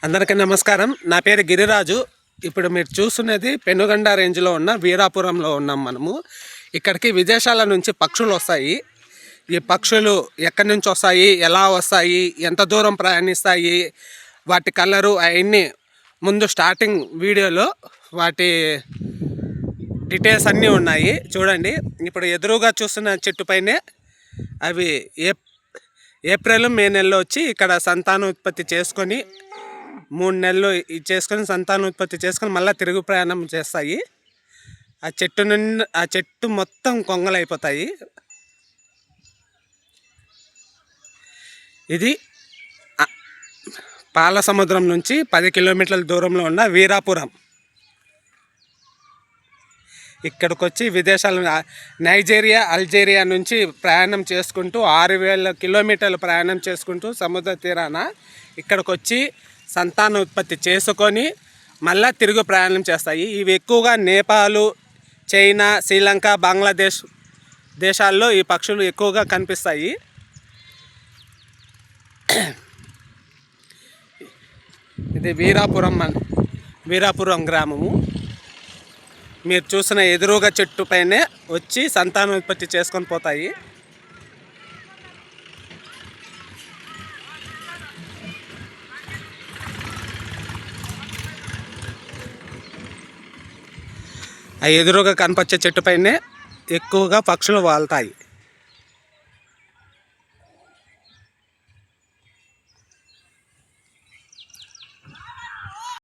అందరికీ నమస్కారం. నా పేరు గిరిరాజు. ఇప్పుడు మీరు చూస్తున్నది పెనుగొండ రేంజ్లో ఉన్న వీరాపురంలో ఉన్నాం మనము. ఇక్కడికి విదేశాల నుంచి పక్షులు వస్తాయి. ఈ పక్షులు ఎక్కడి నుంచి వస్తాయి, ఎలా వస్తాయి, ఎంత దూరం ప్రయాణిస్తాయి, వాటి కలరు అవన్నీ ముందు స్టార్టింగ్ వీడియోలో వాటి డీటెయిల్స్ అన్నీ ఉన్నాయి చూడండి. ఇప్పుడు ఎదురుగా చూస్తున్న చెట్టుపైనే అవి ఏప్రిల్ మే నెలలో వచ్చి ఇక్కడ సంతానోత్పత్తి చేసుకొని 3 నెలలు చేసుకొని సంతానోత్పత్తి చేసుకొని మళ్ళీ తిరుగు ప్రయాణం చేస్తాయి. ఆ చెట్టు మొత్తం కొంగలైపోతాయి. ఇది పాల సముద్రం నుంచి 10 కిలోమీటర్ల దూరంలో ఉన్న వీరాపురం. ఇక్కడికి వచ్చి విదేశాల నైజీరియా, అల్జీరియా నుంచి ప్రయాణం చేసుకుంటూ 6000 కిలోమీటర్లు ప్రయాణం చేసుకుంటూ సముద్ర తీరాన ఇక్కడికి వచ్చి సంతానోత్పత్తి చేసుకొని మళ్ళీ తిరుగు ప్రయాణం చేస్తాయి. ఇవి ఎక్కువగా నేపాలు, చైనా, శ్రీలంక, బంగ్లాదేశ్ దేశాల్లో ఈ పక్షులు ఎక్కువగా కనిపిస్తాయి. ఇది వీరాపురం గ్రామము. మీరు చూసిన ఎదురుగా చెట్టు పైనే వచ్చి సంతానోత్పత్తి చేసుకొని పోతాయి. ఆ ఎదురుగా కనిపించే చెట్టు పైనే ఎక్కువగా పక్షులు వాళ్తాయి.